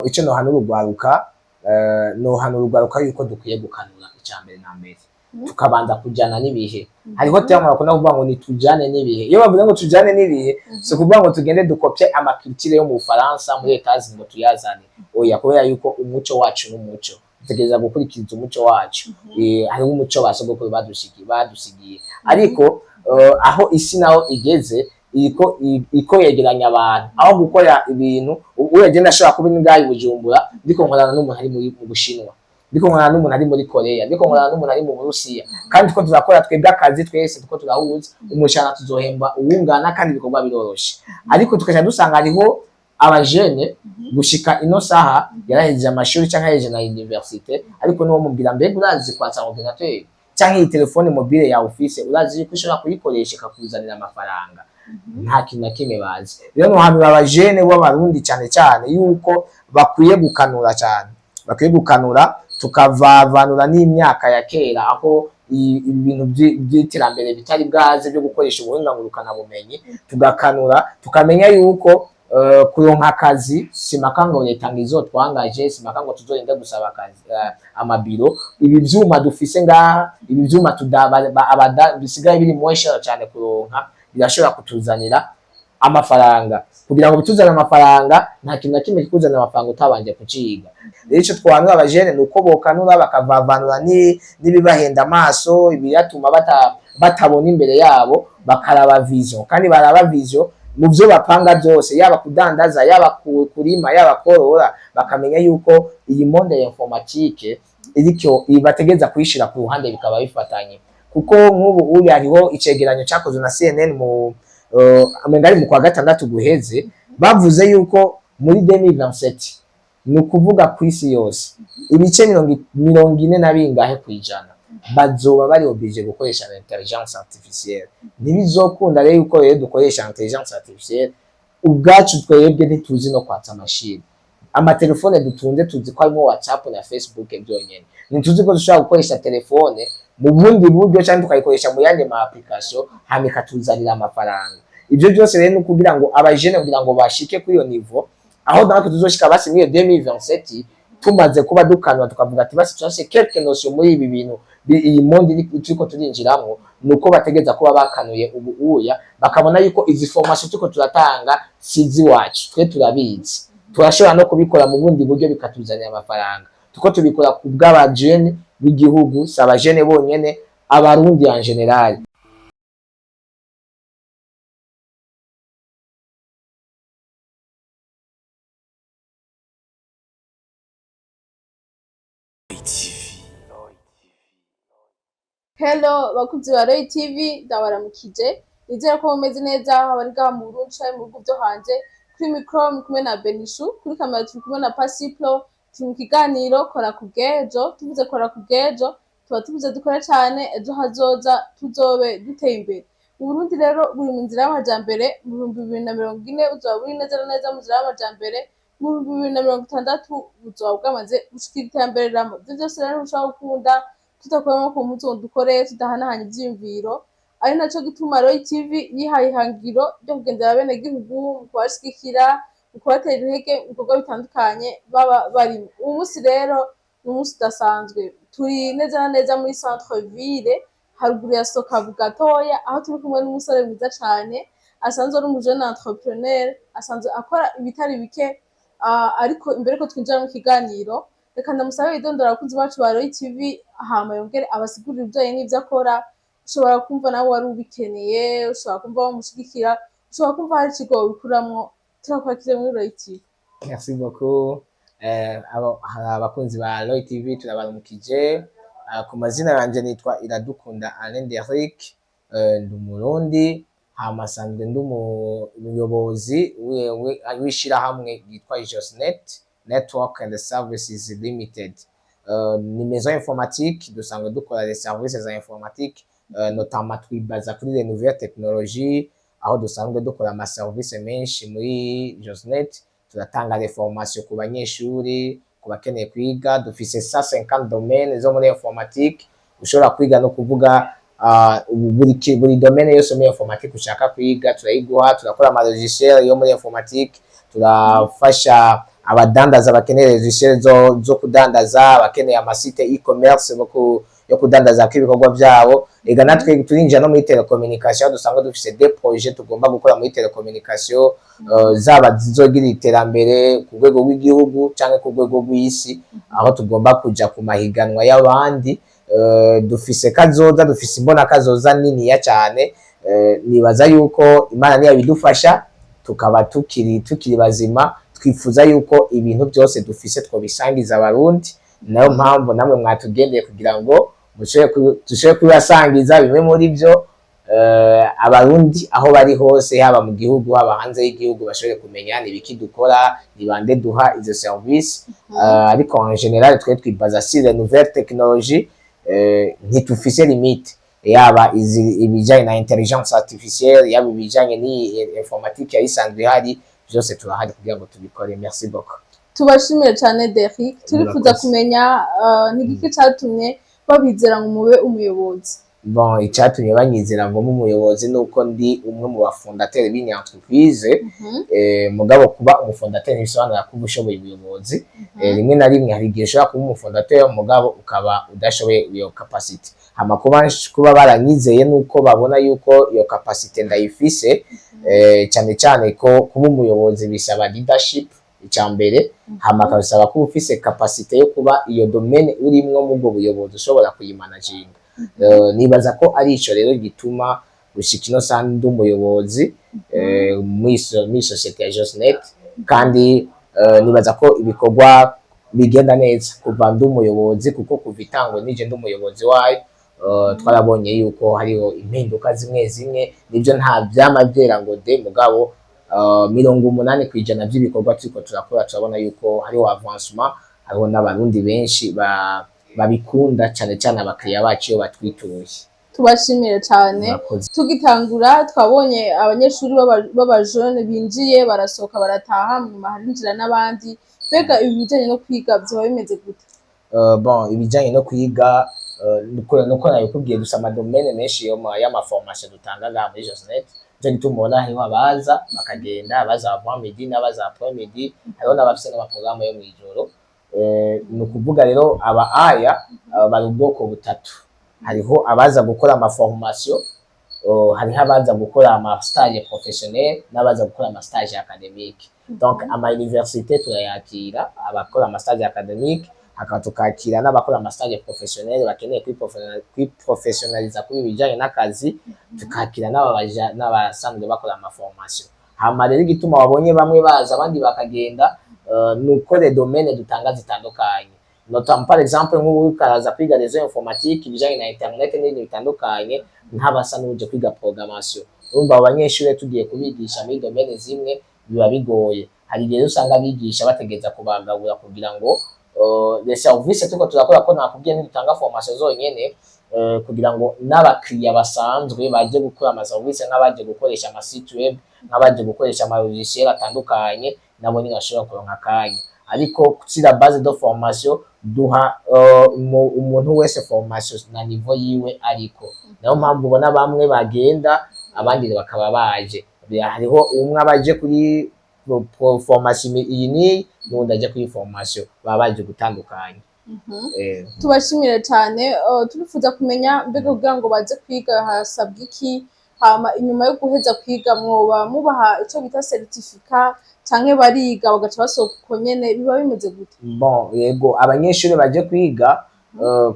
Ico nohanura urwaruka yuko dukwiye gukanura icambere na mbere tukabanza kujana n'ibihe. Hariho terme bakunda kuvuga ngo nitujane n'ibihe. Iyo bavuze ngo tujane n'ibihe so kuvuga ngo tugende dukopye amaculture yo mu Bufaransa muri Etazi ngo tuyazane. Oya, kubera yuko umuco wacu n'umuco tutegereza gukurikiza umuco wacu. Hariho umuco basogokuru badusigiye. Ariko aho isi naho igeze iko yegeranya abantu aho gukora ibintu ureje ndashobora kuba ingayi Bujumbura ndiko nkorana n'umuntu ari mu Bushinwa, ndiko nkorana n'umuntu ari muri Korea, ndiko nkorana n'umuntu ari mu Burusiya, kandi ko tuzakora twebwe akazi twese tuko turahuza umushana tuzohemba uwungana kandi bikorwa biroroshe. Ariko tukaja dusanga hariho abajene gushika ino saha yarahejeje amashuri canke yahejeje na universite, ariko niwo mubwira mbega urazi kwatsa ordinateur canke iyi telefone mobile ya office urazi ko ushobora kuyikoresha ikakuzanira amafaranga. Nta kintu na kimwe bazi. Rero nohanura abajene b'abarundi cyane yuko bakwiye gukanura cyane, bakwiye gukanura tukavavanura n'imyaka ya kera aho ibintu by'iterambere bitari bwaze byo gukoresha ubuhinga ngurukana bumenyi, tugakanura tukamenya yuko kuronka akazi simaka ngo leta ngizotwangaje, simaka ngo tuzorinde gusaba akazi amabiro. Ibi byuma dufise ngaha, ibi byuma bisigaye biri mwesha cyane kuronka birashobora kutuzanira amafaranga. Kugira ngo bituzane amafaranga nta kintu na kimwe kikuzanira amafaranga utabanje kuciga. Rero ico twanura abajene nuko bokanura bakavavanura n'ibibahenda amaso, ibiyatuma batabona imbere yabo, bakaraba vision. Kandi baraba vision mu byo bapanga byose, yaba kudandaza, yaba kurima, yaba korora, bakamenya yuko iyi monde ya informatique iricyo bategeza kwishira ku ruhande bikaba bifatanye. Kuko nk'ubu uri hariho icegeranyo cyakozwe na CNN mu amengari mu kwa gatandatu guheze, bavuze yuko muri 2027 ni ukuvuga ku isi yose ibice 40 na bingahe kwijana bazoba bari oblige gukoresha intelligence artificielle. Ntibizokunda rero yuko dukoresha intelligence artificielle ubwacu twebwe ntituzi no kwatsa mashini. Amatelefone dutunze tuzi ko harimo WhatsApp na Facebook byonyene, ntituzi ko dushobora gukoresha telefone mu bundi buryo cyangwa tukayikoresha mu yandi ma application hamika tuzanira amafaranga. Ibyo byose rero no kugira ngo abajene kugira ngo bashike kuri iyo niveau aho natwe tuzoshika basi muri 2027 tumaze kuba dukanwa tukavuga ati basi twase quelque notion muri ibi bintu iyi monde turiko turinjiramo, nuko bategeza kuba bakanuye ubu uya bakabona yuko izi formation tuko turatanga sizi wacu twe turabizi, turashobora no kubikora mu bundi buryo bikatuzanira amafaranga. Tuko tubikora ku bw'abajene b'igihugu, sabajene bonyene, abarundi en general. Hello bakunzi ba Roy TV, ndabaramukije. Nizera ko mumeze neza abari ngaha mu Burundi canke mu bihugu byo hanze. Kuri micro kumwe na Benishu, kuri kamera turi kumwe na Pasiplo. Turi mu kiganiro kora kugejo. Tuvuze kora kugejo tuba tuvuze dukora cyane ejo hazoza tuzobe duteye imbere. Uburundi rero buri mu nzira y'amajambere mu 2040 uzoba buri neza mu nzira y'amajambere, mu 2060 buzoba bwamaze gushikira iterambere ramo. Ivyo byose rero ushaka gukunda tutakoramo ku muzo dukore tudahanahanya ivyimviro, ari naco gituma Roy TV yihaye ihangiro ryo kugendera bene gihugu mu kubashigikira, mu kubatera intege mu bikorwa bitandukanye baba bari. Uyu munsi rero ni umunsi udasanzwe, turi neza na neza muri centre ville haruguru ya Sokavu gatoya, aho turi kumwe n'umusore mwiza cane asanzwe ari umujene entrepreneur, asanzwe akora ibitari bike. Ariko imbere ko twinjira mu kiganiro reka ndamusabe idondora abakunzi bacu ba Roy TV hama yongere abasigurira ibijanye n'ivyo akora. Ushobora kumva nawe wari ubikeneye, ushobora kumva bamushigikira, ushobora kumva hari ikigo bikuramwo. Turakwakire muri Roy TV. Merci beaucoup. Abakunzi ba Roy TV turabaramukije. Ku mazina yanje nitwa Iradukunda Alain Derrick, ndi Umurundi, hama sanzwe ndi umuyobozi w'ishirahamwe yitwa Josnet Network and Services Limited. Ni maison informatique, dusanzwe dukora les services za informatique, notamment twibaza kuri les nouvelles technologies, aho dusanzwe dukora ama service menshi muri Josnet. Turatanga les formations ku banyeshuri, ku bakeneye kwiga. Dufise 150 domaines zo muri informatique, ushobora kwiga no kuvuga buri domaine yose muri informatique ushaka kwiga turayiguha. Turakora ama logiciel yo muri informatique, turafasha abadandaza bakeneye logiciel zo kudandaza, bakeneye amasite e-commerce yo kudandaza kw'ibikorwa byabo. Ega natwe turinjira no muri telecommunication, dusanga dufise des projets tugomba gukora muri telecommunication, zaba zizogira iterambere ku rwego rw'igihugu canke ku rwego rw'isi, aho tugomba kuja ku mahiganwa y'abandi. Dufise kazoza, dufise imbona kazoza niniya cyane. Nibaza yuko Imana niyo bidufasha tukaba tukiri bazima, twifuza yuko ibintu byose dufise twobisangiza abarundi. Nayo mpamvu namwe mwatugendeye kugira ngo dushobore kubasangiza bimwe muri byo, abarundi aho bari hose, haba mu gihugu haba hanze y'igihugu, bashobore kumenya nibiki dukora, nibande duha izo service. Ariko en general twe twibaza sur les nouvelles technologies, ntitufise limite, yaba ibijanye na intelligence artificielle, yaba ibijanye ni informatique yayisanzwe ihari, byose turahari kugira ngo tubikore. Merci beaucoup. Tubashimire cyane Derrick, turifuza kumenya n'igiki cyatumye babizera ngo mube umuyobozi. Bon, icyatumye banyizera ngo umuyobozi nuko ndi umwe mu bafondateri b'iyi entreprise. Mugabo kuba umufondateri bisobanura ko ubushoboye ubuyobozi. Rimwe na rimwe hari igihe ushobora kuba umufondateri mugabo ukaba udashoboye iyo capacity. Kuba baranyizeye nuko babona yuko iyo capacity ndayifise, cyane cyane ko kuba umuyobozi bisaba leadership icyambere, bisaba kuba ufise capacity yo kuba iyo domaine urimwo mu bwo buyobozi ushobora kuyimanaginga. Nibaza ko ari ico rero gituma gushika ino sandi umuyobozi muri societe ya Josnet, kandi nibaza ko ibikorwa bigenda neza kuva ndi umuyobozi, kuko kuva itangwe nije ndi umuyobozi wayo. Twarabonye yuko hariho impinduka zimwe nibyo nta byama byera ngo de, mugabo 80% by'ibikorwa turiko turakora turabona yuko hariho avancement, hariho n'abarundi benshi babikunda cyane cyane abakiriya bacu iyo batwituye. Tubashimire cyane. Tugitangura twabonye abanyeshuri b'abajone binjiye barasohoka barataha, nyuma harinjira n'abandi. Mbega ibi bijanye no kwiga byo bimeze gute? Bon, ibijanye no kwiga nuko nabikubwiye, gusa amadomene menshi y'amaformation dutangaga muri Josnet. Cyo gituma ubona hariho abaza bakagenda, abaza avant midi n'abaza après midi, hariho n'abafise n'amaprogramme yo mw'ijoro. Ni ukuvuga rero aya bari ubwoko butatu. Hariho abaza gukora amaformation, hariho abaza gukora amastage professionnel n'abaza gukora amastage académique. Donc ama université turayakira abakora amastage académique, hakaba tukakira n'abakora amastage professionnel bakeneye kwiprofessionaliza kuri bijanye n'akazi, tukakira n'abasanzwe bakora amaformation. Hama rero igituma wabonye bamwe baza abandi bakagenda, nuko les domaines dutanga zitandukanye. Notamment par exemple nk'ubu karaza kwiga réseau informatique, ibijanye na internet n'ibindi bitandukanye, ntabasa n'uje kwiga programmation. Urumva abanyeshuri tugiye kubigisha muri domaine zimwe biba bigoye. Hari igihe usanga bigisha bategeza kubagabura kugira ngo les services tuko turakora ko nakubwiye n'dutanga formation zonyene, kugira ngo n'abakiriya basanzwe baje gukora ama service, nk'abaje gukoresha ama site web, nk'abaje gukoresha ama logiciel atandukanye, nabo ni bashobora kuronka akanya. Ariko kuri base de formation duha umuntu wese formation na niveau yiwe, ariko nayo mpamvu ubona bamwe bagenda abandi bakaba baje. Hariho umwe abaje kuri formation iyi ni n'undi aje kuri formation, baba baje gutandukanye. Tubashimire cyane. Turifuza kumenya mbega kugira ngo baze kwiga hasabwa iki, hama inyuma yo guheza kwiga mwoba mubaha icyo bita certificat canke bariga bagaca basohoka uko nyene, biba bimeze gute? Bon, yego abanyeshuri baje kwiga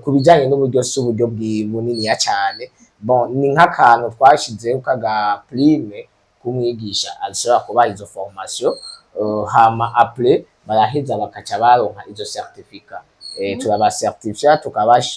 kubijanye n'uburyo s'uburyo bunini ya cyane. Bon, ni nk'akantu twashizeho kaga prime kumwigisha ashobora kubaha izo formation, hama après baraheza bakaca baronka izo certificat. Turabacertifica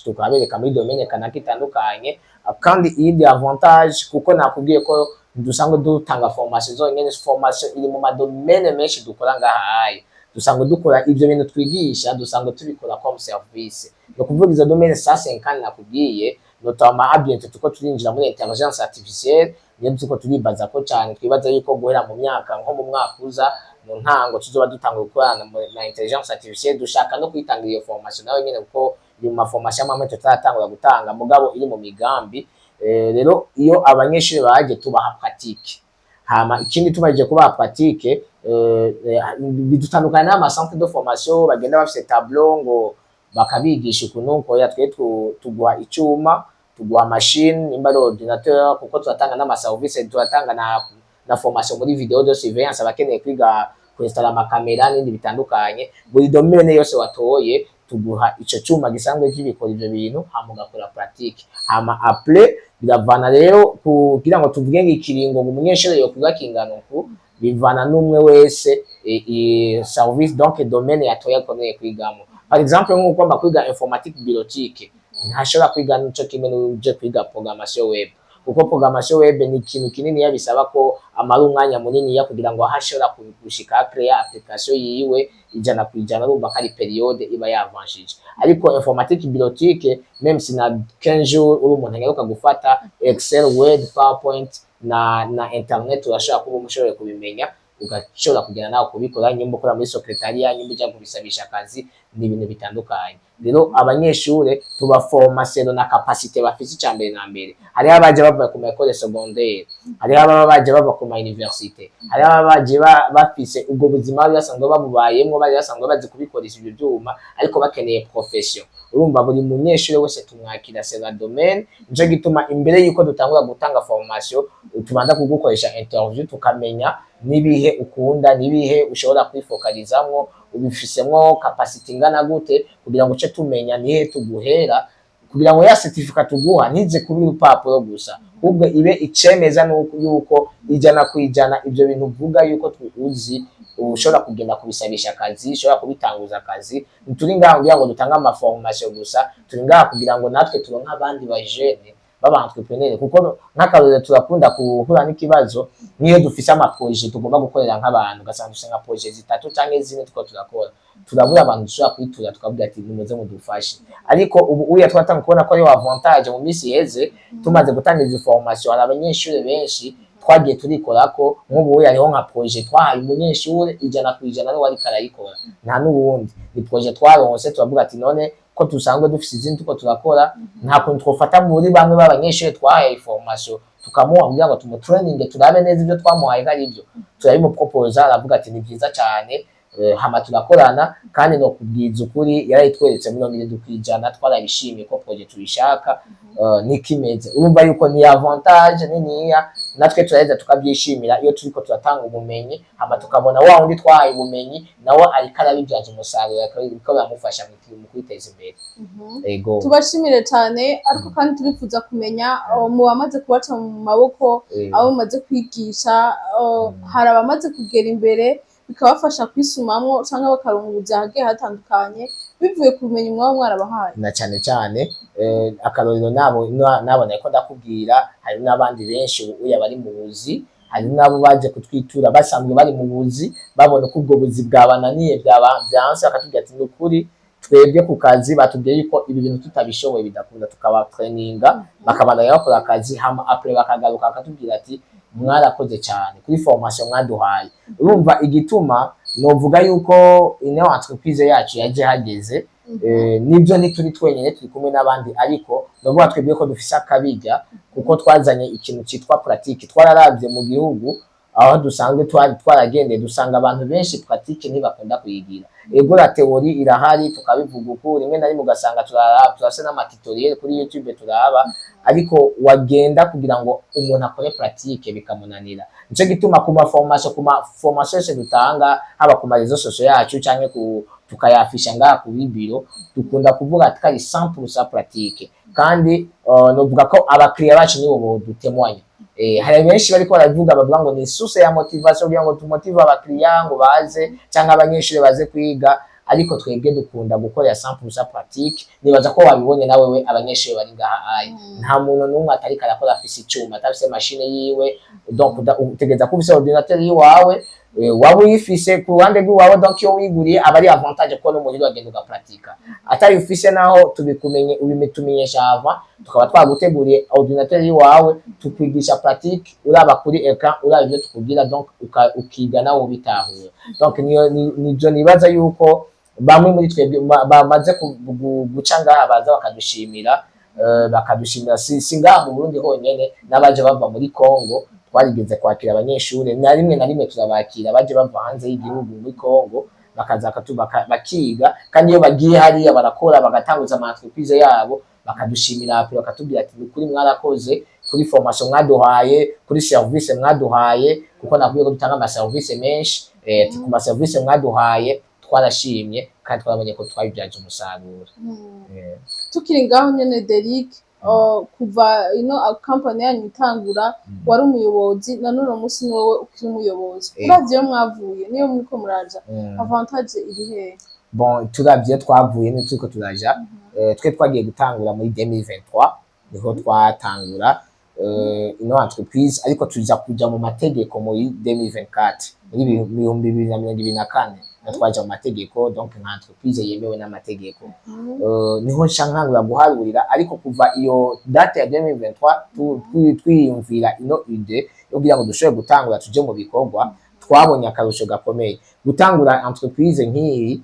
tukabereka muri domaine kanaka itandukanye. Kandi iyindi avantage, kuko nakubwiye ko dusanzwe dutanga formation zonyene, formation iri mu madomene menshi dukora ngahaye. Dusanzwe dukora ibyo bintu twigisha, dusanzwe tubikora comme service. No kuvuga izo domaine 150 nakubwiye, notamment bientôt tuko turinjira muri intelligence artificielle, niyo tuko turibaza ko cyane, twibaza yuko guhera mu myaka nko mu mwaka uza mu ntango tuzoba dutanga gukorana na intelligence artificielle. Dushaka no kwitangira iyo formation nayo nyene, kuko iri mu formation amwe tutaratangura gutanga, mugabo iri mu migambi. Rero iyo abanyeshuri baje tubaha pratique, hama ikindi tubaje kubaha pratique, bidutandukanye n'ama centre de formation bagenda bafite tableau ngo bakabigisha ukuntu ko yatwe tuguha icyuma tuguha machine nimba ari ordinateur kuko turatanga n'ama service turatanga na formation muri video de surveillance abakeneye kwiga kuinstalla amakamera n'indi bitandukanye buri domaine yose watoye tuguha ico cyuma gisanzwe kibikora ivyo bintu hama ugakora pratique hama après biravana rero kugira ngo tuvuge ngo ikiringo umunyeshuri yo kuga kingano ku bivana n'umwe wese service donc domaine yatoye akeneye kwigamo. Par exemple nk'uko bakwiga informatique bureautique ntashobora kwiga nico kimwe n'uje kwiga programmation web kuko programmation web ni ikintu kinini yabisaba ko amara umwanya munini ya kugira ngo ahashobora gushika créer application yiwe ijana kwijana urumva kari periode iba yavanshije. Ariko informatique bureautique même si na 15 jours uri umuntu anyaruka gufata Excel, Word, PowerPoint na internet urashobora kuba umushobora kubimenya ugashobora kugenda nawe kubikora nyimba ukora muri secretariat nyimba ujya kubisabisha akazi n'ibintu bitandukanye. Rero abanyeshure tubaforma selo na capacité bafise icambere na mbere. Hari abaje bava ku école secondaire, hari abaje bava ku université, hari abaje bafise ubwo buzima bari basanzwe babubayemwo bari basanzwe bazi kubikoresha ibyo byuma ariko bakeneye profession. Urumva buri munyeshure wese tumwakira selo domaine nico gituma imbere yuko dutangura gutanga formation tubanza kugukoresha interview tukamenya nibihe ukunda nibihe ushobora kwifokalizamwo ubifisemwo capacity ingana gute kugira ngo ce tumenya nihe tuguhera kugira ngo ya certificate tuguha nize kuri urupapuro gusa ubwo ibe icemeza yuko ijana kwijana ibyo bintu uvuga yuko tuzi ushobora kugenda kubisabisha akazi ushobora kubitanguza akazi. Ntituri ngaho kugira ngo dutange ama formation gusa turi ngaho kugira ngo natwe turonke abandi bajene baba entrepreneur kuko nk'akarore turakunda kuhura n'ikibazo niyo dufise ama projet tugomba gukorera nk'abantu gasanga dusenga projet zitatu canke zine tuko turakora turabura abantu dushobora kwitura tukavuga ati nimuze mudufashe. Ariko ubu uya twatanga kubona ko ari avantage mu misi heze tumaze gutanga izi formation hari abanyeshure benshi twagiye turikorako nk'ubu hariho nka projet twahaye umunyeshure ijana kwijana no wari karayikora nta n'ubundi ni projet twaronse turavuga ati none ko tusanzwe dufise izindi tuko turakora nta kuntu twofata muri bamwe b'abanyeshure twahaye formation tukamuha kugira ngo tumutraining turabe neza ibyo twamuhaye ari byo turabimu proposer aravuga ati ni byiza cyane hama turakorana kandi no kubwiza ukuri yarayitweretse 70% twarabishimiye ko projet tuyishaka nikimeze. Urumva yuko ni avantage niniya natwe turaheza tukabyishimira iyo turiko turatanga ubumenyi hama tukabona wa undi twahaye ubumenyi nawe ariko arabibyaza umusaruro ariko bamufasha mu kwiteza imbere. Ego tubashimire cyane ariko kandi turifuza kumenya mu bamaze kubaca mu maboko abo mumaze kwigisha hari abamaze kugera imbere bikabafasha kwisumamwo cyangwa bakaronka ubujahe hatandukanye bivuye ku bumenyi mwaba mwarabahaye na cyane cyane akarorero nabona ko ndakubwira hari n'abandi benshi uya bari mu buzi hari nabo baje kutwitura basanzwe bari mu buzi babona ko ubwo buzi bwabananiye byanse akatubwira ati n'ukuri twebwe ku kazi batubwiye yuko ibi bintu tutabishoboye bidakunda tukaba traininga bakabana yakora akazi hama après bakagaruka akatubwira ati mwarakoze cyane kuri formation mwaduhaye. Urumva igituma novuga yuko ine entreprise yacu yaje hageze nibyo ntituri twenyene turi kumwe n'abandi ariko novuga twebwe ko dufise akabijya kuko twazanye ikintu cyitwa pratique twararavye mu gihugu aho dusanzwe twaragendeye dusanga abantu benshi pratique ntibakunda kuyigira. Ego la theorie irahari tukabivuga uko rimwe na rimwe ugasanga turase n'amatutoriel kuri YouTube turaba ariko wagenda kugira ngo umuntu akore pratique bikamunanira. Nico gituma ku formation se dutanga haba ku marezo social yacu canke tukayafisha ngaha ku bibiro dukunda kuvuga atari 100% pratique kandi novuga ko abakiriya bacu nibo bodutemwanya. Hari benshi bariko baravuga bavuga ngo ni source ya motivation kugira ngo tumotive abakiriya ngo baze cyangwa abanyeshuri baze kwiga ariko twebwe dukunda gukora 100% pratique. Nibaza ko wabibonye nawe we abanyeshuri bari ngaha nta muntu n'umwe atari karakora afise icyuma atafise machine yiwe donc utegeza ko ufise ordinateur yiwawe waba uyifise ku ruhande rw'iwawe donc iyo wiguriye aba ari avantage ko n'umuhiro agenda ugapratika atari ufise naho tubikumenye ubitumenyesha ava tukaba twaguteguriye ordinateur yiwawe tukwigisha pratique uraba kuri ecran uraba ibyo tukubwira donc ukiga nawe ubitahura. Donc nijo nibaza yuko bamwe muri twebwe bamaze guca ngaha baza bakadushimira bakadushimira si ngaha mu Burundi honyene n'abaje bava muri Congo twarigeze kwakira abanyeshuri na rimwe turabakira baje bava hanze y'igihugu muri Congo bakaza bakiga, kandi iyo bagiye hariya barakora bagatanguza ama entreprise yabo bakadushimira hapi bakatubwira ati kuri mwarakoze kuri formation mwaduhaye kuri service mwaduhaye, kuko nakubwiye ko dutanga ama service menshi ku ma service mwaduhaye twarashimye kandi twabonye ko twabibyaje umusaruro. Tukiri ngaho nyene Derrick, kuva ino company yanyu itangura wari umuyobozi na none musi niwe ukiri umuyobozi, uravye mwavuye niyo muriko muraja avantage iri hehe? Bon, turavye twavuye ni turiko turaja twe twagiye gutangura muri 2023 niho twatangura ino entreprise, ariko tuza kuja mu mategeko muri 2024 muri 2024 twaje mu mategeko, donc nka entreprise yemewe n'amategeko. Niho nshankangura guharurira, ariko kuva iyo date ya 2023 twiyumvira ino ide yo kugira ngo dushobore gutangura tuje mu bikorwa, twabonye akarusho gakomeye gutangura entreprise nk'iyi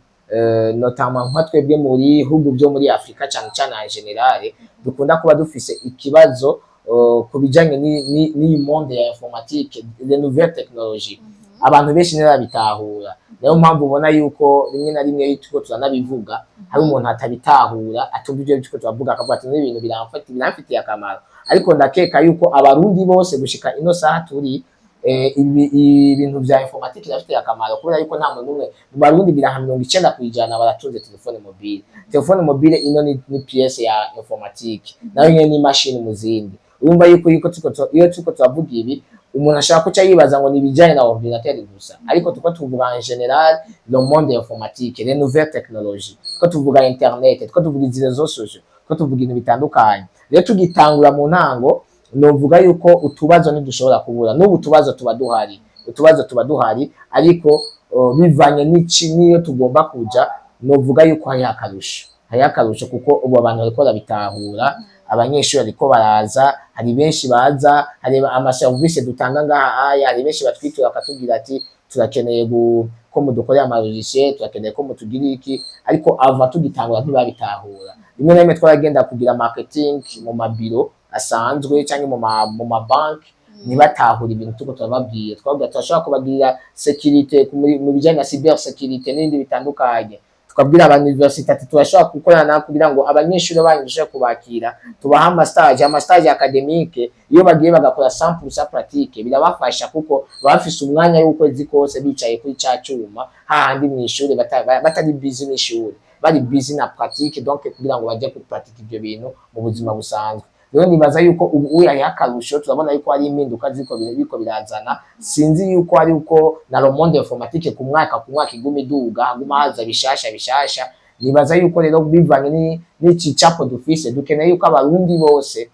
notamment nka twebwe muri bihugu byo muri Afrika cyane cyane en general dukunda kuba dufise ikibazo ku bijanye ni monde ya informatique, les nouvelles technologies. Abantu benshi ntibabitahura, niyo mpamvu ubona yuko rimwe na rimwe tuko turanabivuga hari umuntu atabitahura atumva ibyo tuko turavuga akavuga ati n'ibintu biramfitiye akamaro, ariko ndakeka yuko abarundi bose gushika ino saha turi ibintu vya informatique birafitiye akamaro, kubera yuko nta muntu umwe mu Barundi biraha 90% baratunze telefone mobile. Telefone mobile ino ni pièce ya informatique, nayo nyene ni machine muzindi. Urumva yuko iyo tuko turavuga ibi umuntu ashaka kuca yibaza ngo nibijanye na ordinateur gusa, ariko tuko tuvuga en general le monde informatique, les nouvelles technologies, tuko tuvuga internet, tuko tuvuga izi réseaux sociaux, tuko tuvuga ibintu bitandukanye. Rero tugitangura mu ntango novuga yuko utubazo ntidushobora kubura, n'ubu tubazo tuba duhari, ariko bivanye niyo tugomba kuja, novuga yuko hari akarusho kuko ubu abantu bariko barabitahura, abanyeshuri ariko baraza, hari benshi baza, hari ama service dutanga ngaha aya, hari benshi batwitura bakatubwira ati turakeneye ko mudukorera ama logiciel, turakeneye ko mutugira iki, ariko ava tugitangura ntibabitahura. Rimwe na rimwe twaragenda kugira marketing mu mabiro asanzwe cyangwa mu mabanki, nibatahura ibintu tuko turababwira, twabwira turashobora kubagirira security mu bijyanye na cyber security n'ibindi bitandukanye, tukabwira aba university ati turashobora gukorana kugira ngo abanyeshuri banyu bashobore kubakira, tubaha ama stage academique, iyo bagiye bagakora 100% pratique birabafasha kuko bafise umwanya w'ukwezi kose bicaye kuri ca cyuma hahandi mu ishuri batari busy n'ishuri, bari busy na pratique, donc kugira ngo baje ku pratique ibyo bintu mu buzima busanzwe. Rero nibaza yuko ubu yari akarusho, turabona yuko ari impinduka biko birazana, sinzi yuko ari uko na le monde informatique ku mwaka iguma iduga, haguma haza bishasha. Nibaza yuko rero bivanye n'iki capo dufise, dukeneye yuko abarundi bose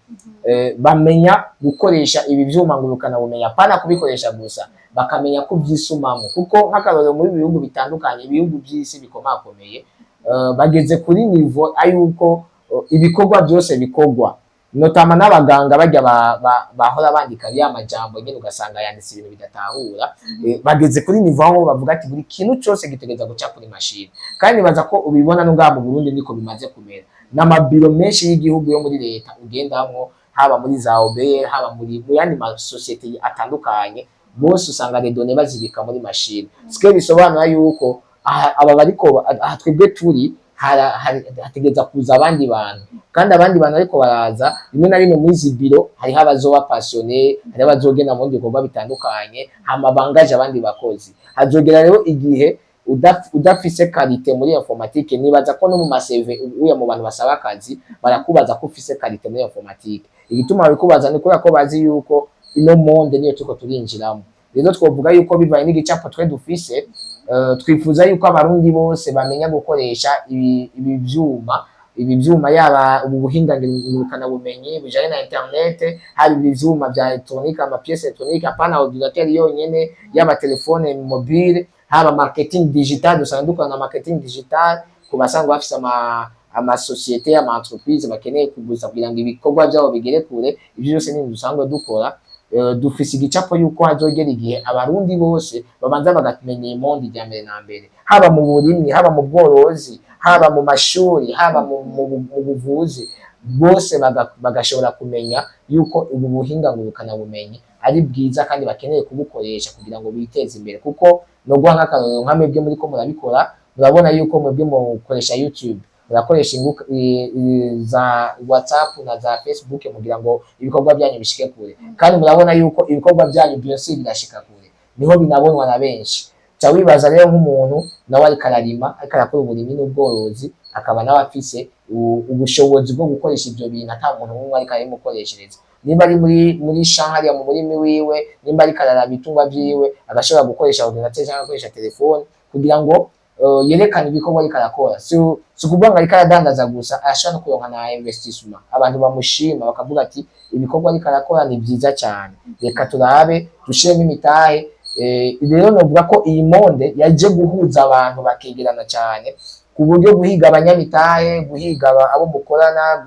bamenya gukoresha ibi vyuma ngurukana bumenyi, apana kubikoresha gusa, bakamenya kuvyisumamo, kuko nk'akarorero muri bihugu bitandukanye, ibihugu by'isi bikomakomeye bageze kuri niveau ayuko ibikorwa byose bikorwa, notama n'abaganga bajya bahora bandika ya majambo nyene ugasanga yanditse ibintu bidatahura, bageze kuri niveau aho bavuga ati buri kintu cyose gitegeza guca kuri machine, kandi baza ko ubibona no ngaho mu Burundi niko bimaze kumera, n'amabiro menshi y'igihugu yo muri leta ugendamwo, haba muri za OBE, haba muri yandi ma societe atandukanye, bose usanga les données bazibika muri machine, ce bisobanura yuko aba bariko twebwe turi hategeza kuza abandi bantu, kandi abandi bantu ariko baraza rimwe na rimwe muri izi biro, hariho abazoba passionné, hari abazogenda mu bikorwa bitandukanye, hama bangaje abandi bakozi. Hazogera rero igihe udafise qualité muri informatique, nibaza ko no mu CV uya mu bantu basaba akazi barakubaza ko ufise qualité muri informatique. Igituma babikubaza ni kubera ko bazi yuko ino monde niyo tuko turinjiramo. Rero twovuga yuko bivanye n'igicapo twe dufise, twifuza yuko abarundi bose bamenya gukoresha ibi vyuma yaba ubuhinga ngurukana bumenyi bujanye na internet, hari ibi vyuma vya electronique, ama pièces electronique, apana ordinateur yonyene, yaba telefone mobile, haba marketing digital, dusandukana na marketing digital kubasanga bafise ama societe, ama entreprise bakeneye kuguza kugira ngo ibikorwa byabo bigere kure. Ibyo byose ni dusangwe dukora, dufise igicapo yuko hazogera igihe abarundi bose babanza bagamenya imondi rya mbere na mbere, haba mu burimyi, haba mu bworozi, haba mu mashuri, haba mu buvuzi, bose bagashobora kumenya yuko ubu buhinga ngurukana bumenyi ari bwiza kandi bakeneye kubukoresha kugira ngo biteze imbere. Kuko no guha nk'akarorero nka mwebwe muriko murabikora, murabona yuko mwebwe mukoresha YouTube, murakoresha za WhatsApp na za Facebook kugira ngo ibikorwa byanyu bishike kure, kandi murabona yuko ibikorwa byanyu byose birashika kure, niho binabonwa na benshi. Ca wibaza rero nk'umuntu nawe ariko ararima, ariko arakora uburimyi n'ubworozi, akaba nawe afise ubushobozi bwo gukoresha ivyo bintu ata muntu n'umwe ariko arabimukoreshereza. Nimba ari muri champ hariya mu murimi wiwe, nimba ariko araraba ibitungwa vyiwe, agashobora gukoresha ordinateur cyangwa akoresha telefone kugira ngo yerekane ibikorwa ariko arakora. Si ukuvuga ngo ariko aradandaza gusa, arashobora no kuronka na investissement, abantu bamushima bakavuga ati ibikorwa ariko arakora ni vyiza cyane, reka turabe dushiremo imitahe. Rero novuga ko iyi monde yaje guhuza abantu bakegerana cyane, ku buryo guhiga abanyamitahe, guhiga abo mukorana,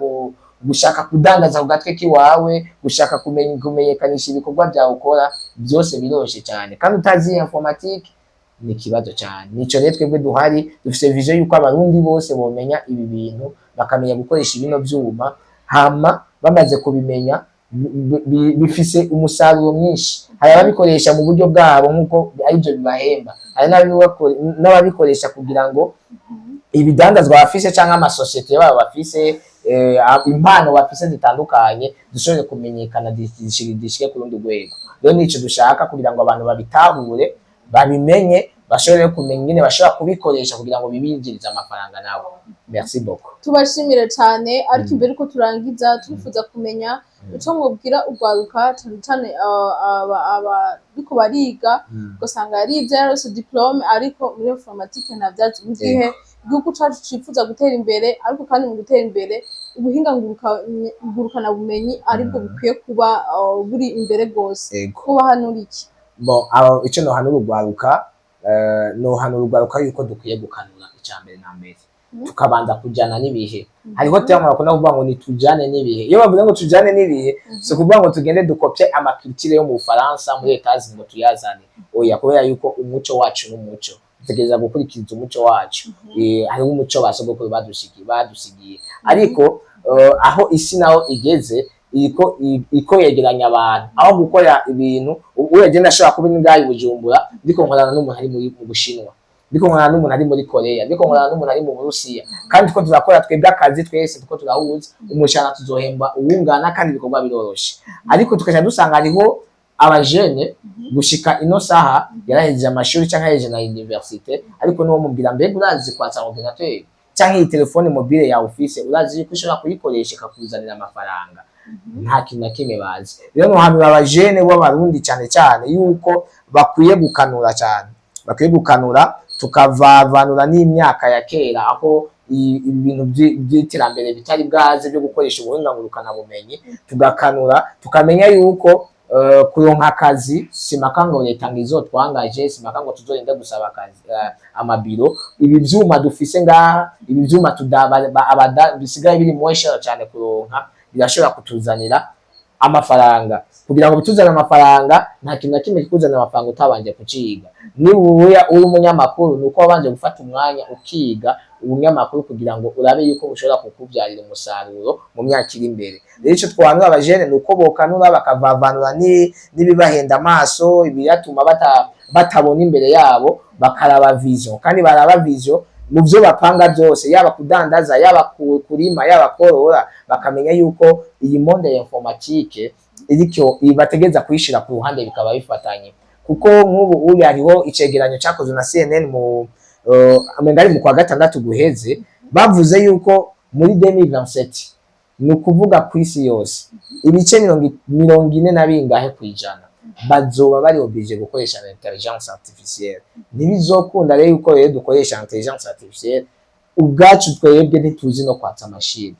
gushaka kudandaza ku gatwe kiwawe, gushaka kumenyekanisha ibikorwa byawe ukora, byose biroshe cyane. Kandi utazi informatique ni kibazo cyane. Nico rero twebwe duhari, dufise vision yuko abarundi bose bomenya ibi bintu, bakamenya gukoresha ibino vyuma, hama bamaze kubimenya bifise umusaruro mwinshi. Hari ababikoresha mu buryo bwabo nk'uko aribyo bibahemba, hari n'ababikoresha kugira ngo ibidandazwa bafise cyangwa amasosiyete yabo bafise, impano bafise zitandukanye dushobore kumenyekana, dishike ku rundi rwego. Rero nico dushaka kugira ngo abantu babitahure, babimenye, bashobore kumenya ingene bashobora kubikoresha kugira ngo bibinjirize amafaranga nabo. Merci beaucoup. Tubashimire cyane, ariko imbere ko turangiza twifuza kumenya ico mwubwira ugwaruka cyane abariko bariga, ugasanga yarize yarose diplome ariko muri informatique ntavyazi. Mu gihe igihugu cacu cifuza gutera imbere, ariko kandi mu gutera imbere ubuhinga ngurukana bumenyi aribwo bikwiye kuba buri imbere gose. Kuba hanura iki? Bon, ico nohanura ugwaruka, nohanura ugwaruka yuko dukwiye gukanura icambere na mbere, tukabanza kujana n'ibihe. Hariho tema bakunda kuvuga ngo nitujane n'ibihe. Iyo bavuze ngo tujane n'ibihe, so kuvuga ngo tugende dukopye amaculture yo mu Faransa, muri Etazi ngo tuyazane. Oya, kubera yuko umuco wacu n'umuco tutegereza gukurikiza umuco wacu. Hariho umuco basogokuru badusigiye, ariko aho isi naho igeze iko yegeranya abantu, aho gukora ibintu uragenda ashobora kuba ingayi Bujumbura, ndiko nkorana n'umuntu ari mu Bushinwa, ndiko nkorana n'umuntu ari muri Korea, ndiko nkorana n'umuntu ari mu Burusiya, kandi tuko turakora twebwe akazi twese, tuko turahuza umushana, tuzohemba uwungana kandi ibikorwa biroroshe. Ariko tukaja dusanga hariho abajene gushika ino saha yarahejeje amashuri cyangwa yahejeje na universite, ariko niwo mubwira mbega urazi kwatsa ordinateur cyangwa iyi telefone mobile ya office, urazi yuko ushobora kuyikoresha ikakuzanira amafaranga. Nta kintu na kimwe bazi. Rero nohanura abajene b'abarundi cyane cyane yuko bakwiye gukanura cyane, bakwiye gukanura, tukavavanura n'imyaka ya kera aho ibintu by'iterambere bitari bwaze byo gukoresha ubuhinga ngurukana bumenyi, tugakanura tukamenya yuko kuronka akazi simaka ngo leta ngizo twangaje, simaka ngo tuzorinde gusaba akazi amabiro. Ibi vyuma dufise ngaha, ibi vyuma bisigaye biri mwesha cyane kuronka, birashobora kutuzanira amafaranga. Kugira ngo bituzane amafaranga, nta kintu na kimwe kikuzanira amafaranga utabanje kuciga. Niba uri umunyamakuru, nuko wabanje gufata umwanya ukiga ubunyamakuru kugira ngo urabe yuko bushobora kukubyarira umusaruro mu myaka iri imbere. Rero ico twanura abajene nuko bokanura, bakavavanura n'ibibahenda amaso, ibiyatuma batabona imbere yabo, bakaraba vision. Kandi baraba vision mu byo bapanga byose, yaba kudandaza, yaba kurima, yaba korora, bakamenya yuko iyi monde ya informatique iricyo bategeza kuyishira ku ruhande bikaba bifatanye. Kuko nk'ubu uri hariho icegeranyo cyakozwe na CNN mu amengari mu kwa gatandatu guheze, bavuze yuko muri 2027 ni ukuvuga ku isi yose ibice 40 na bingahe kwijana bazoba bari oblige gukoresha intelligence artificielle. Ntibizokunda rero yuko rero dukoresha intelligence artificielle ubwacu twebwe ntituzi no kwatsa machine.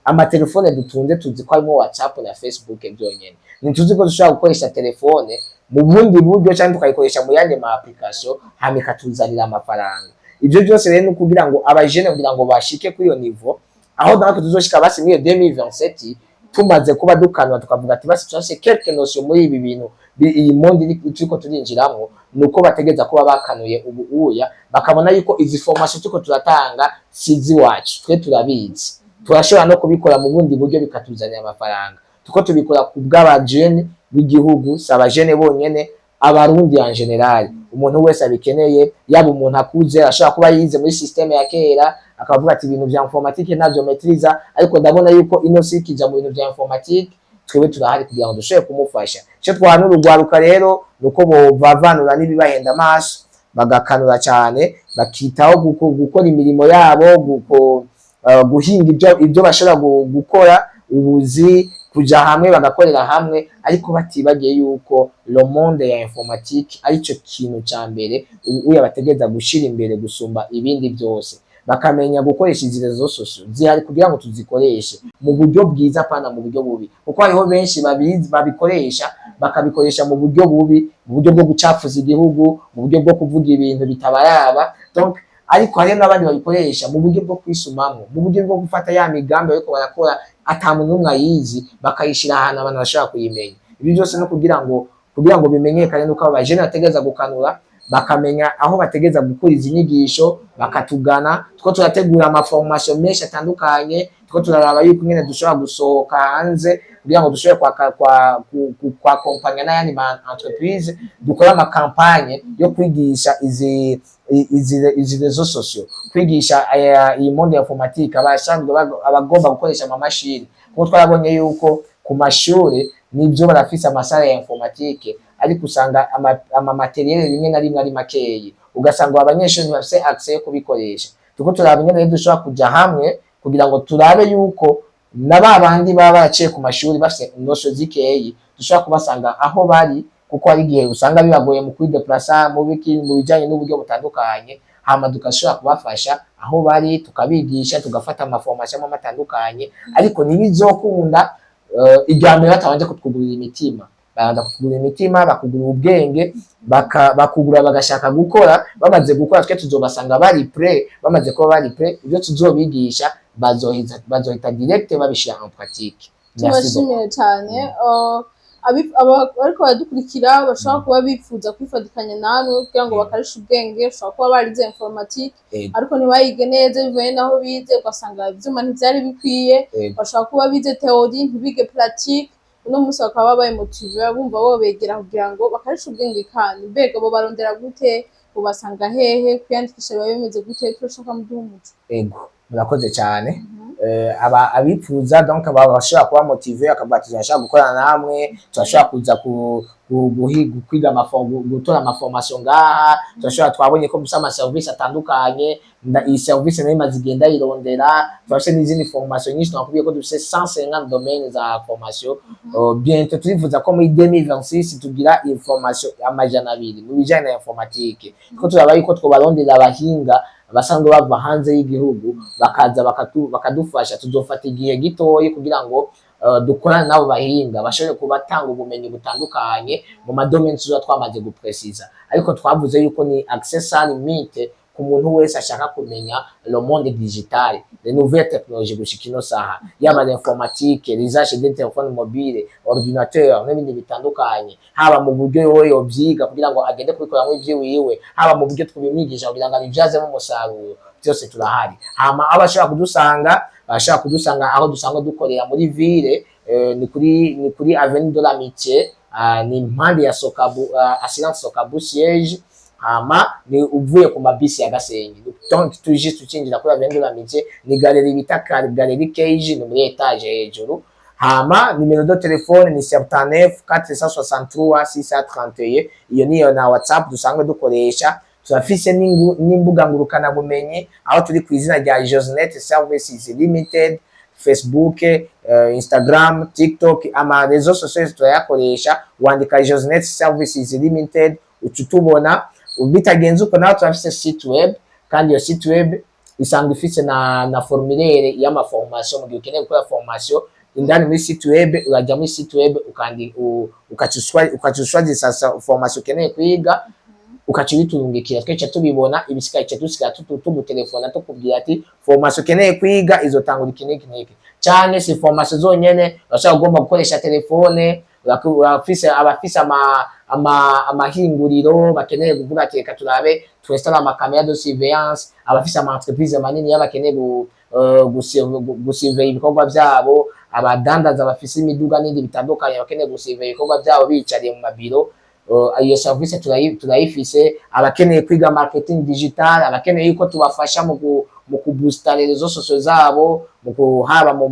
Amatelefone dutunze tuzi ko harimo WhatsApp na Facebook byonyene, ntituzi ko dushobora gukoresha telefone mu bundi buryo cyangwa tukayikoresha mu yandi ma application hamika tuzanira amafaranga. Ibyo byose rero kugira ngo abajene kugira ngo bashike kuri iyo niveau, aho natwe tuzoshika basi muri 2027 tumaze kuba dukanwa tukavuga ati basi twase quelque notion muri ibi bintu, iyi monde turiko turinjiramo, nuko bategeza kuba bakanuye ubu uya, bakabona yuko izi formation tuko turatanga sizi wacu twe turabizi, turashobora no kubikora mu bundi buryo bikatuzanira amafaranga. tuko tubikora ku bw'abajene b'igihugu, si abajene bonyene, abarundi en general. Umuntu wese abikeneye, yaba umuntu akuze ashobora kuba yize muri systeme ya kera akavuga ati ibintu vya informatique navyo metriza, ariko ndabona yuko ino sikija mu bintu vya informatique, twebwe turahari kugira ngo dushobore kumufasha. Cyo twahanura urwaruka rero nuko bovavanura n'ibibahenda amaso, bagakanura cyane, bakitaho gukora imirimo yabo, guhinga ibyo bashobora gukora, ubuzi, kuja hamwe bagakorera hamwe, ariko batibagiye yuko le monde ya informatique arico kintu ca mbere uya bategeza gushira imbere gusumba ibindi byose. Bakamenya gukoresha izi rezo sosio zihari kugira ngo tuzikoreshe mu buryo bwiza pana mu buryo bubi, kuko hariho benshi babikoresha bakabikoresha mu buryo bubi, mu buryo bwo gucafuza igihugu, mu buryo bwo kuvuga ibintu bitabaraba. Donc ariko hari n'abandi babikoresha mu buryo bwo kwisumamo, mu buryo bwo gufata ya migambi ariko barakora ata muntu umwe ayizi, bakayishira ahantu abantu bashaka kuyimenya. Ibi byose no kugira ngo bimenyekane nuko abajene bategeza gukanura, bakamenya aho bategeza gukura izi nyigisho, bakatugana. Tuko turategura ama formation menshi atandukanye, tuko turaraba yuko nyene dushobora gusohoka hanze kugira ngo dushobore kwa kompanya n'ayandi ma entreprise, dukora ama campagne yo kwigisha izi rezo sosio, kwigisha iyi monde ya informatique, abagomba gukoresha ama mashini, kuko twarabonye yuko ku mashuri nibyo barafise amasara ya informatique, ariko usanga ama materiel rimwe na rimwe ari makeyi, ugasanga abanyeshuri bafise access yo kubikoresha. Tuko turabinye rero dushobora kuja hamwe kugira ngo turabe yuko n'abandi baba baraciye ku mashuri bafise inosho zikeyi, dushobora kubasanga aho bari, kuko hari igihe usanga bibagoye mu kwideplasa mu bijanye n'uburyo butandukanye, hama dukashobora kubafasha aho bari, tukabigisha, tugafata ama formation atandukanye, ariko ntibizokunda iryambere batabanje kutwugurira imitima. Baranza kutugurira imitima, bakugura ubwenge, bakugura bagashaka gukora. Bamaze gukora twe tuzobasanga bari prêt, bamaze kuba bari prêt, ibyo tuzobigisha bazohita direct babishira en pratique. Tubashimiye cyane. Ariko badukurikira bashobora kuba bifuza kwifatikanya namwe kugira ngo bakarisha ubwenge, bashobora kuba barize informatique ariko ntibayige neza bivuye naho bize, ugasanga ivyuma ntivyari bikwiye. Bashobora kuba bize theorie ntibige pratique, uno munsi bakaba babaye motive, bumva bo begera kugira ngo bakarisha ubwenge. Kandi mbega bo barondera gute, ubasanga hehe, kwiyandikisha biba bimeze gute? Turashaka muduha umuco. Murakoze cyane. Abifuza donc bashobora kuba motive, akabatiza bashaka gukorana namwe, turashobora kuza kwiga gutora ama formation ngaha, turashobora twabonye ko musa ama service atandukanye, iyi service nayo imaze igenda irondera, turafise n'izindi formation nyinshi. Nakubwiye ko dufise 150 domaines za formation. Bientôt turifuza ko muri 2026 tugira information amajana 200 mu bijanye na informatique, ko turaba yuko twobarondera abahinga basanzwe bava hanze y'igihugu bakaza bakadufasha. Tuzofata igihe gitoyi kugira ngo dukorane nabo bahinga bashobore kubatanga ubumenyi butandukanye mu madomaine tuzo twamaze gupresiza, ariko twavuze yuko ni accessoire limite ku muntu wese ashaka kumenya le monde digital, les nouvelles technologies gushika ino saha, yaba l'informatique, l'usage des téléphones mobiles, ordinateur n'ibindi bitandukanye, haba mu buryo yo byiga kugira ngo agende kubikora mu byo wiwe, haba mu buryo twibimwigisha kugira ngo abibyazemo umusaruro, byose turahari. Hama abashaka kudusanga aho dusanga dukorera muri ville, ni kuri Avenue de l'Amitié, ni impande ya Sokabu, assurance Sokabu siège. Hama ni uvuye ku mabisi ya Gasenyi, donc tuje tucinjira kuri Avenue de l'Amitié, ni galerie bita galerie Cage, ni muri etage hejuru. Hama numero de telefone ni 79 463 631, iyo niyo na WhatsApp dusanga dukoresha. Turafise n'imbuga ngurukana bumenyi aho turi ku izina rya Josnet Services Limited, Facebook, Instagram, TikTok, ama rezo sociaux turayakoresha, wandika Josnet Services Limited utubona. Bitagenze uko naho turafise site web, kandi iyo site web isanga ifise na formulaire y'ama formation. Mu gihe ukeneye gukora formation indani muri site web, urajya muri site web ukacuswa sasa formation ukeneye kwiga, ukacibiturungikira twece tubibona, ibisikaye cyo dusiga tugutelefona tukubwira ati formation ukeneye kwiga izotangura iki n'iki. Cyane si formation zonyene, urashaka ugomba gukoresha telefone, abafise amahinguriro bakeneye kuvuga ati reka turabe twesitara amakamera de surveillance, abafise ama entreprise manini bakeneye gusivera ibikorwa vyabo, abadandaza bafise imiduga n'indi bitandukanye bakeneye gusivera ibikorwa vyabo bicariye mu mabiro. Iyo service turayifise. Abakeneye kwiga marketing digital, abakeneye yuko tubafasha mu kubooster rezo sosio zabo, haba mu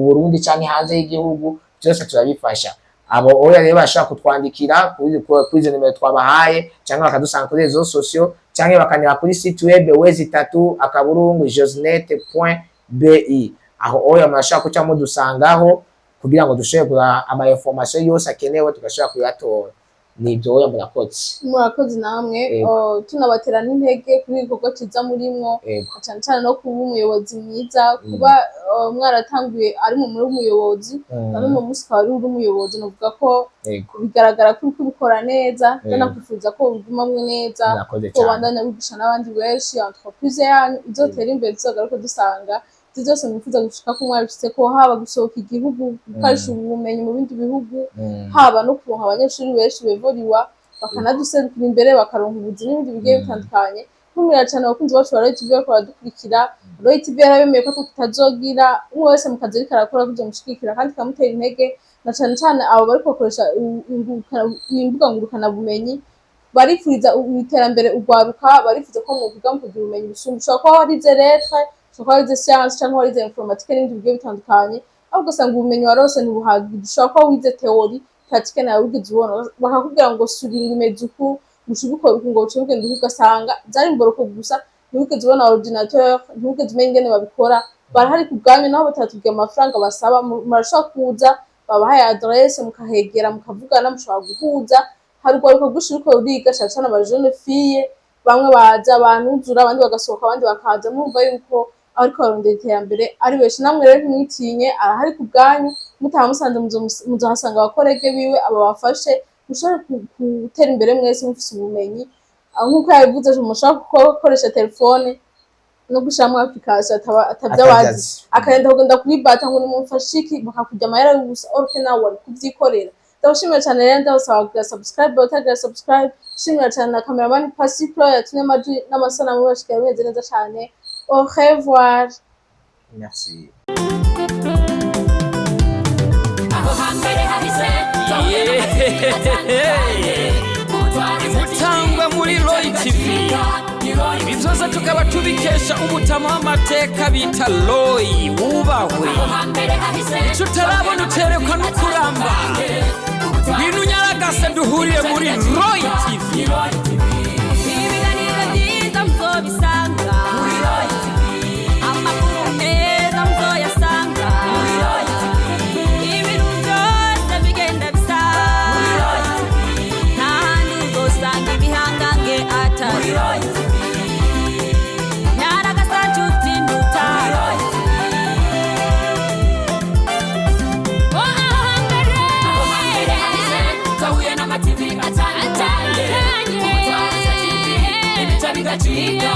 Burundi canke hanze y'igihugu, byose turabifasha. Abo oya rero bashaka kutwandikira kuri izo nimero twabahaye, cyangwa bakadusanga kuri rezo sosio, cyangwa bakanira kuri site web www.josnet.bi. aho oya murashaka kuca mudusangaho kugira ngo dushobore ama information yose akenewe tugashobora kuyatora. Nibyo oya murakoze namwe. Tunabatera n'intege kuri ibikorwa ciza murimwo, cyane cyane no kuba umuyobozi mwiza, kuba mwaratanguye ari mu muri umuyobozi kandi mu munsi wari uri umuyobozi, novuga ko bigaragara ko ubikora neza, nakwifuza ko ubigumamwe neza, ko bandanya bigisha n'abandi benshi, entreprise yanyu izotera imbere, tuzogaruka dusanga byose mwifuza gushika ko mwabishitse, ko haba gusohoka igihugu gukarisha ubumenyi mu bindi bihugu, haba no kuronka abanyeshuri benshi bevoriwa bakanaduserukira imbere bakaronka ubuzi n'ibindi bigiye bitandukanye. Nkumira cyane abakunzi bacu ba Royal TV bariko baradukurikira. Royal TV yarabemeye ko tutazogira umwe wese mu kazi ariko arakora kuja mushikira kandi kamutera intege, na cyane cyane abo bariko bakoresha imbuga ngurukana bumenyi, barifuriza iterambere urwaruka, barifuza ko muvuga mu kugira ubumenyi busumba. Ushobora kuba warize lettre, ushobora kuba warize science cyangwa warize informatique n'ibindi bigiye bitandukanye, aho ugasanga ubumenyi warose ntibuhagije. Ushobora kuba wize theory pratique nawe wigeze ubona, bakakubwira ngo suringa imeze uku, mushubikora uku ngo uce ugenda ugasanga byari imboroko gusa, ntiwigeze ubona ordinateur, ntiwigeze umenya ingene babikora. Barahari ku bwanyu, naho batatubwiye amafaranga basaba, murashobora kuza babahaye adresse mukahegera mukavugana, mushobora guhuza. Hari urwaruka rwinshi ruriko ruriga, cyane cyane aba jeune fille, bamwe baza banuzura abandi bagasohoka abandi bakaza, mumva yuko ariko barondera iterambere ari benshi. Namwe rero ntimwitinye, arahari ku bwanyu, mutahamusanze muzohasanga abakorege biwe ababafashe, mushobora gutera imbere mwese mufise ubumenyi. Nk'uko yabivuze, mushobora gukoresha telefone no gushiramo application atabyabazi, akagenda kugenda kuri bata ngo nimumfashe iki, bakakurya amahera y'ubusa, orke nawe wari kuvyikorera. Ndabashimira cyane rero, ndabasaba kugira subscribe, batagira subscribe. Shimira cyane na cameraman Pasiplo yatumye amajwi n'amasanamu bashikira bimeze neza cyane. Au revoir. Merci. Mutangwe muri Royal TV, bizoza tukaba tubikesha umutama w'amateka bita Roy wubahwe. Ico utarabona uterekwa n'ukuramba, ngwino unyaragase duhurire muri Royal TV. Ibiganiro byiza muzobisanga muri Royal TV, amakuru meza muzoyasanga muri Royal TV, ibintu byose bigenda bisa muri Royal TV, n'ahandi uzosanga ibihangange atari Royal TV. Nyaragasa nshuti nduta muri Royal TV. TV atandukanye, umutwaro TV, ibica bigaciga.